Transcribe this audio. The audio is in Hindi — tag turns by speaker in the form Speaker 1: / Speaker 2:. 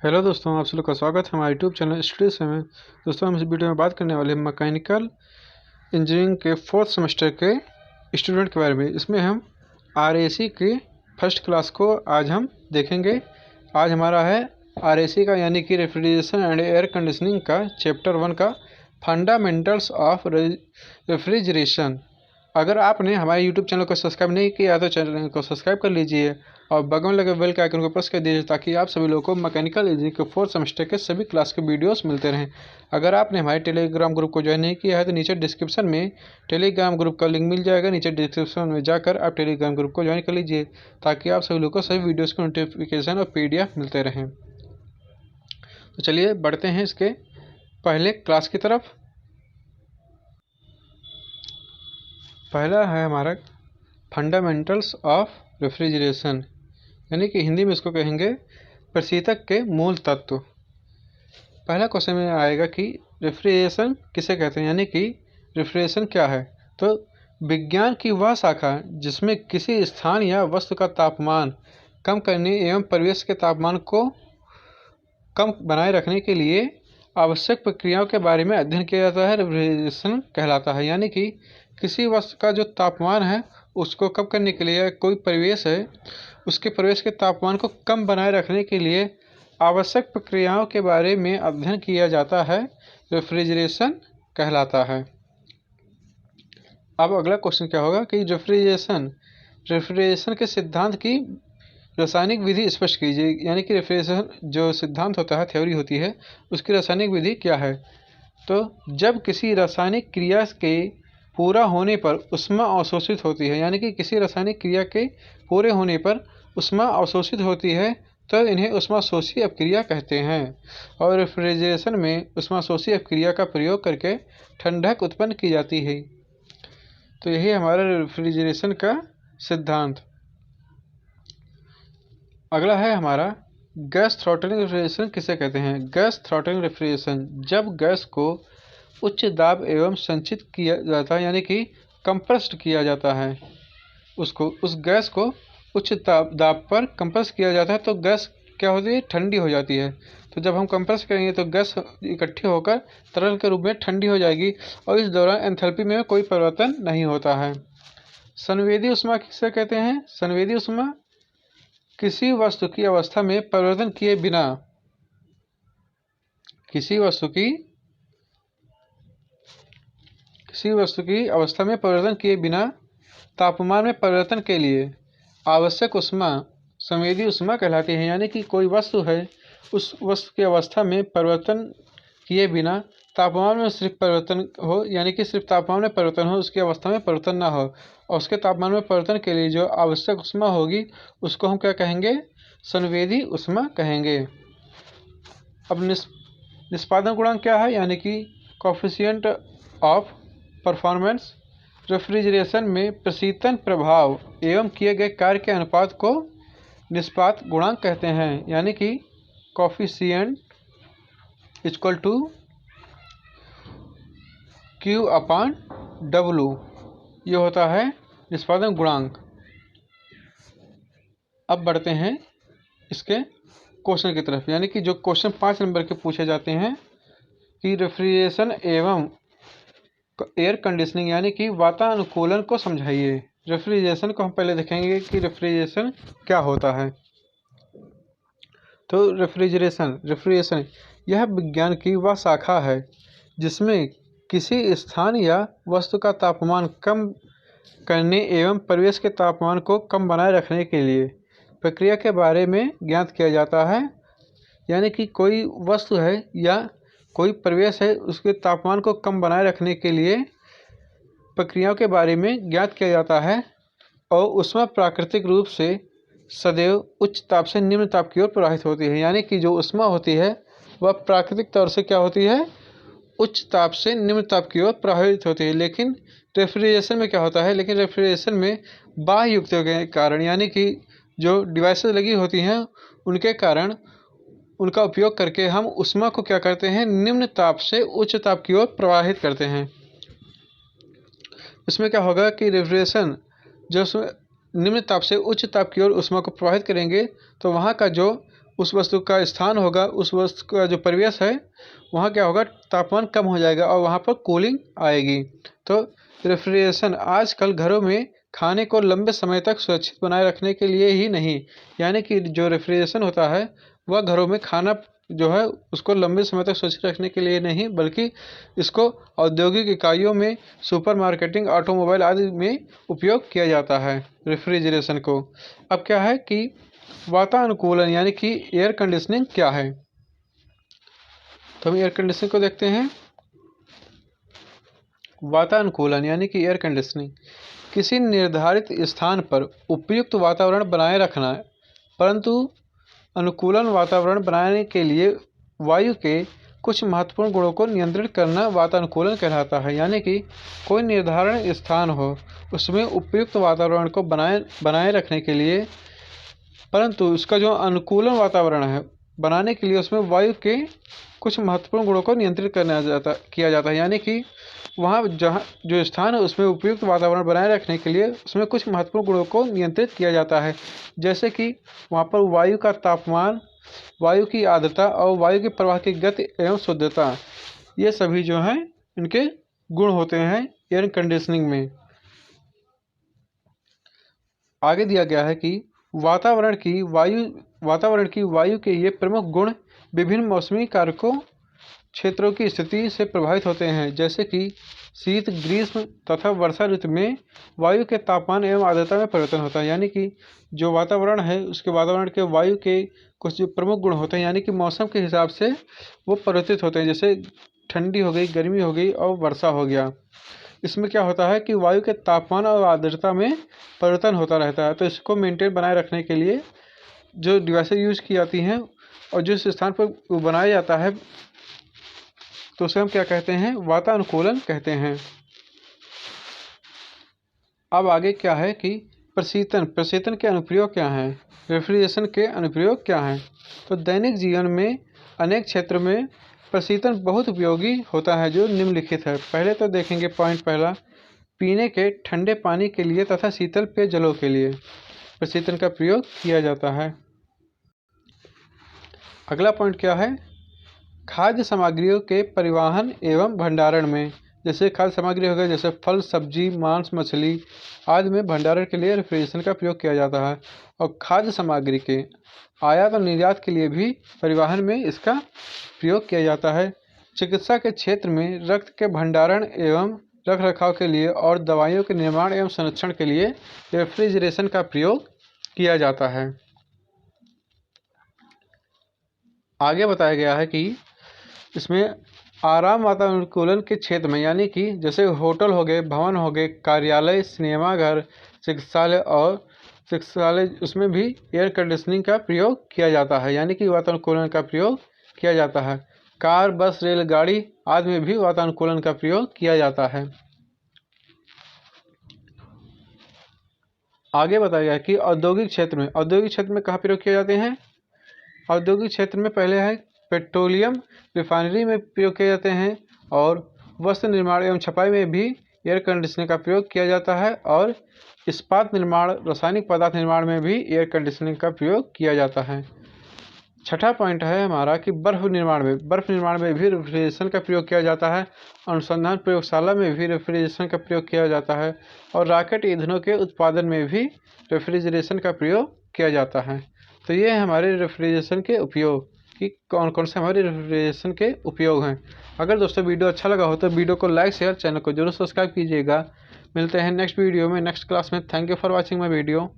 Speaker 1: हेलो दोस्तों, आप सभी का स्वागत है हमारे यूट्यूब चैनल स्टडी से में। दोस्तों, हम इस वीडियो में बात करने वाले हैं मैकेनिकल इंजीनियरिंग के फोर्थ सेमेस्टर के स्टूडेंट के बारे में। इसमें हम आरएसी की फर्स्ट क्लास को आज हम देखेंगे। आज हमारा है आरएसी का यानी कि रेफ्रिजरेशन एंड एयर कंडीशनिंग का चैप्टर 1 का फंडामेंटल्स ऑफ रेफ्रिजरेशन। अगर आपने हमारे यूट्यूब चैनल को सब्सक्राइब नहीं किया तो चैनल को सब्सक्राइब कर लीजिए और बगल में लगे बेल के आइकन को प्रेस कर दीजिए ताकि आप सभी लोगों को मैकेनिकल इंजीनियरिंग के फोर्थ सेमेस्टर के सभी क्लास के वीडियोस मिलते रहें। अगर आपने हमारे टेलीग्राम ग्रुप को ज्वाइन नहीं किया है तो नीचे डिस्क्रिप्शन में टेलीग्राम ग्रुप का लिंक मिल जाएगा। नीचे डिस्क्रिप्शन में जाकर आप टेलीग्राम ग्रुप को ज्वाइन कर लीजिए ताकि आप सभी लोगों को सभी वीडियोज़ के नोटिफिकेशन और PDF मिलते रहें। तो चलिए बढ़ते हैं इसके पहले क्लास की तरफ। पहला है हमारा फंडामेंटल्स ऑफ रेफ्रिजरेशन, यानी कि हिंदी में इसको कहेंगे प्रशीतक के मूल तत्व। पहला क्वेश्चन में आएगा कि रेफ्रिजरेशन किसे कहते हैं, यानी कि रेफ्रिजरेशन क्या है। तो विज्ञान की वह शाखा जिसमें किसी स्थान या वस्तु का तापमान कम करने एवं परिवेश के तापमान को कम बनाए रखने के लिए आवश्यक प्रक्रियाओं के बारे में अध्ययन किया जाता है, रेफ्रिजरेशन कहलाता है। यानी कि किसी वस्तु का जो तापमान है उसको कम करने के लिए, कोई परिवेश है उसके परिवेश के तापमान को कम बनाए रखने के लिए आवश्यक प्रक्रियाओं के बारे में अध्ययन किया जाता है, रेफ्रिजरेशन कहलाता है। अब अगला क्वेश्चन क्या होगा कि रेफ्रिजरेशन के सिद्धांत की रासायनिक विधि स्पष्ट कीजिए। यानी कि रेफ्रिजरेशन जो सिद्धांत होता है, थ्योरी होती है, उसकी रासायनिक विधि क्या है। तो जब किसी रासायनिक क्रिया के पूरा होने पर ऊष्मा अवशोषित होती है, यानी कि किसी रासायनिक क्रिया के पूरे होने पर ऊष्मा अवशोषित होती है तो इन्हें ऊष्माशोषी अपक्रिया कहते हैं। और रेफ्रिजरेशन में ऊष्माशोषी अपक्रिया का प्रयोग करके ठंडक उत्पन्न की जाती है। तो यही हमारा रेफ्रिजरेशन का सिद्धांत। अगला है हमारा गैस थ्रॉटलिंग रेफ्रिजरेशन किसे कहते हैं। गैस थ्रॉटलिंग रेफ्रिजरेशन जब गैस को उच्च दाब एवं संचित किया जाता है, यानी कि कंप्रेस्ड किया जाता है, उस गैस को उच्च दाब पर कंप्रेस किया जाता है तो गैस क्या होती है, ठंडी हो जाती है। तो जब हम कंप्रेस करेंगे तो गैस इकट्ठी होकर तरल के रूप में ठंडी हो जाएगी और इस दौरान एंथैल्पी में कोई परिवर्तन नहीं होता है। संवेदी ऊष्मा किसे कहते हैं। संवेदी ऊष्मा किसी वस्तु की अवस्था में परिवर्तन किए बिना, किसी वस्तु की अवस्था में परिवर्तन किए बिना तापमान में परिवर्तन के लिए आवश्यक ऊष्मा संवेदी ऊष्मा कहलाती है। यानी कि कोई वस्तु है, उस वस्तु की अवस्था में परिवर्तन किए बिना तापमान में सिर्फ परिवर्तन हो, यानी कि सिर्फ तापमान में परिवर्तन हो, उसकी अवस्था में परिवर्तन ना हो, और उसके तापमान में परिवर्तन के लिए जो आवश्यक ऊष्मा होगी उसको हम क्या कहेंगे, संवेदी ऊष्मा कहेंगे। अब निष्पादन गुणांक क्या है, यानी कि कोफिशिएंट ऑफ परफॉर्मेंस। रेफ्रिजरेशन में प्रशीतन प्रभाव एवं किए गए कार्य के अनुपात को निष्पादन गुणांक कहते हैं। यानी कि कोफिशिएंट इक्वल टू Q/W, ये होता है निष्पादन गुणांक। अब बढ़ते हैं इसके क्वेश्चन की तरफ, यानी कि जो क्वेश्चन 5 नंबर के पूछे जाते हैं कि रेफ्रिजरेशन एवं एयर कंडीशनिंग यानी कि वातानुकूलन को समझाइए। रेफ्रिजरेशन को हम पहले देखेंगे कि रेफ्रिजरेशन क्या होता है। तो रेफ्रिजरेशन यह विज्ञान की वह शाखा है जिसमें किसी स्थान या वस्तु का तापमान कम करने एवं परिवेश के तापमान को कम बनाए रखने के लिए प्रक्रिया के बारे में ज्ञात किया जाता है। यानी कि कोई वस्तु है या कोई परिवेश है, उसके तापमान को कम बनाए रखने के लिए प्रक्रियाओं के बारे में ज्ञात किया जाता है और ऊष्मा प्राकृतिक रूप से सदैव उच्च ताप से निम्न ताप की ओर प्रवाहित होती है। यानी कि जो ऊष्मा होती है वह प्राकृतिक तौर से क्या होती है, उच्च ताप से निम्न ताप की ओर प्रवाहित होती है। लेकिन रेफ्रिजरेशन में क्या होता है, रेफ्रिजरेशन में बाह्य युक्तियों के कारण, यानी कि जो डिवाइसेस लगी होती हैं उनके कारण, उनका उपयोग करके हम ऊष्मा को क्या करते हैं, निम्न ताप से उच्च ताप की ओर प्रवाहित करते हैं। इसमें क्या होगा कि रेफ्रिजरेशन जो निम्न ताप से उच्च ताप की ओर ऊष्मा को प्रवाहित करेंगे तो वहाँ का जो उस वस्तु का स्थान होगा, उस वस्तु का जो परिवेश है वहाँ क्या होगा, तापमान कम हो जाएगा और वहाँ पर कूलिंग आएगी। तो रेफ्रिजरेशन आजकल घरों में खाने को लंबे समय तक सुरक्षित बनाए रखने के लिए ही नहीं, यानी कि जो रेफ्रिजरेशन होता है वह घरों में खाना जो है उसको लंबे समय तक सुरक्षित रखने के लिए नहीं, बल्कि इसको औद्योगिक इकाइयों में, सुपर मार्केटिंग, ऑटोमोबाइल आदि में उपयोग किया जाता है रेफ्रिजरेशन को। अब क्या है कि वातानुकूलन यानी कि एयर कंडीशनिंग क्या है, तो हम एयर कंडीशनिंग को देखते हैं। वातानुकूलन यानी कि एयर कंडीशनिंग किसी निर्धारित स्थान पर उपयुक्त वातावरण बनाए रखना है, परंतु अनुकूलन वातावरण बनाने के लिए वायु के कुछ महत्वपूर्ण गुणों को नियंत्रित करना वातानुकूलन कहलाता है। यानी कि कोई निर्धारण स्थान हो, उसमें उपयुक्त वातावरण को बनाए रखने के लिए, परंतु उसका जो अनुकूलन वातावरण है बनाने के लिए उसमें वायु के कुछ महत्वपूर्ण गुणों को नियंत्रित किया जाता है। यानी कि वहाँ जहाँ जो स्थान है उसमें उपयुक्त वातावरण बनाए रखने के लिए उसमें कुछ महत्वपूर्ण गुणों को नियंत्रित किया जाता है, जैसे कि वहाँ पर वायु का तापमान, वायु की आर्द्रता और वायु के प्रवाह की गति एवं शुद्धता, ये सभी जो हैं इनके गुण होते हैं एयर कंडीशनिंग में। आगे दिया गया है कि वातावरण की वायु के ये प्रमुख गुण विभिन्न मौसमी कारकों क्षेत्रों की स्थिति से प्रभावित होते हैं, जैसे कि शीत, ग्रीष्म तथा वर्षा ऋतु में वायु के तापमान एवं आर्द्रता में परिवर्तन होता है। यानी कि जो वातावरण है उसके वातावरण के वायु के कुछ जो प्रमुख गुण होते हैं, यानी कि मौसम के हिसाब से वो परिवर्तित होते हैं, जैसे ठंडी हो गई, गर्मी हो गई और वर्षा हो गया। इसमें क्या होता है कि वायु के तापमान और आर्द्रता में परिवर्तन होता रहता है। तो इसको मेंटेन बनाए रखने के लिए जो डिवाइसेज यूज की जाती हैं और जिस स्थान पर वो बनाया जाता है तो उसे हम क्या कहते हैं, वातानुकूलन कहते हैं। अब आगे क्या है कि प्रशीतन के अनुप्रयोग क्या हैं, रेफ्रिजरेशन के अनुप्रयोग क्या हैं। तो दैनिक जीवन में अनेक क्षेत्र में प्रशीतन बहुत उपयोगी होता है, जो निम्नलिखित है। पहले तो देखेंगे पॉइंट पहला, पीने के ठंडे पानी के लिए तथा शीतल पेय जलों के लिए प्रशीतन का प्रयोग किया जाता है। अगला पॉइंट क्या है, खाद्य सामग्रियों के परिवहन एवं भंडारण में, जैसे खाद्य सामग्री हो गई, जैसे फल, सब्जी, मांस, मछली आदि में भंडारण के लिए रेफ्रिजरेशन का प्रयोग किया जाता है। और खाद्य सामग्री के आयात और निर्यात के लिए भी परिवहन में इसका प्रयोग किया जाता है। चिकित्सा के क्षेत्र में रक्त के भंडारण एवं रख रखाव के लिए और दवाइयों के निर्माण एवं संरक्षण के लिए रेफ्रिजरेशन का प्रयोग किया जाता है। आगे बताया गया है कि इसमें आराम वातानुकूलन के क्षेत्र में, यानी कि जैसे होटल हो गए, भवन हो गए, कार्यालय, सिनेमाघर, चिकित्सालय, उसमें भी एयर कंडीशनिंग का प्रयोग किया जाता है, यानी कि वातानुकूलन का प्रयोग किया जाता है। कार, बस, रेलगाड़ी आदि में भी वातानुकूलन का प्रयोग किया जाता है। आगे बताया गया कि औद्योगिक क्षेत्र में कहाँ प्रयोग किए जाते हैं। औद्योगिक क्षेत्र में पहले है पेट्रोलियम रिफाइनरी में प्रयोग किए जाते हैं, और वस्त्र निर्माण एवं छपाई में भी एयर कंडीशनिंग का प्रयोग किया जाता है, और इस्पात निर्माण, रासायनिक पदार्थ निर्माण में भी एयर कंडीशनिंग का प्रयोग किया जाता है। छठा पॉइंट है हमारा कि बर्फ निर्माण में भी रेफ्रिजरेशन का प्रयोग किया जाता है। अनुसंधान प्रयोगशाला में भी रेफ्रिजरेशन का प्रयोग किया जाता है, और रॉकेट ईंधनों के उत्पादन में भी रेफ्रिजरेशन का प्रयोग किया जाता है। तो ये हमारे रेफ्रिजरेशन के उपयोग कि कौन कौन से हमारे रेफ्रिजरेशन के उपयोग हैं। अगर दोस्तों वीडियो अच्छा लगा हो तो वीडियो को लाइक, शेयर, चैनल को जरूर सब्सक्राइब कीजिएगा। मिलते हैं नेक्स्ट वीडियो में, नेक्स्ट क्लास में। Thank you for watching my video.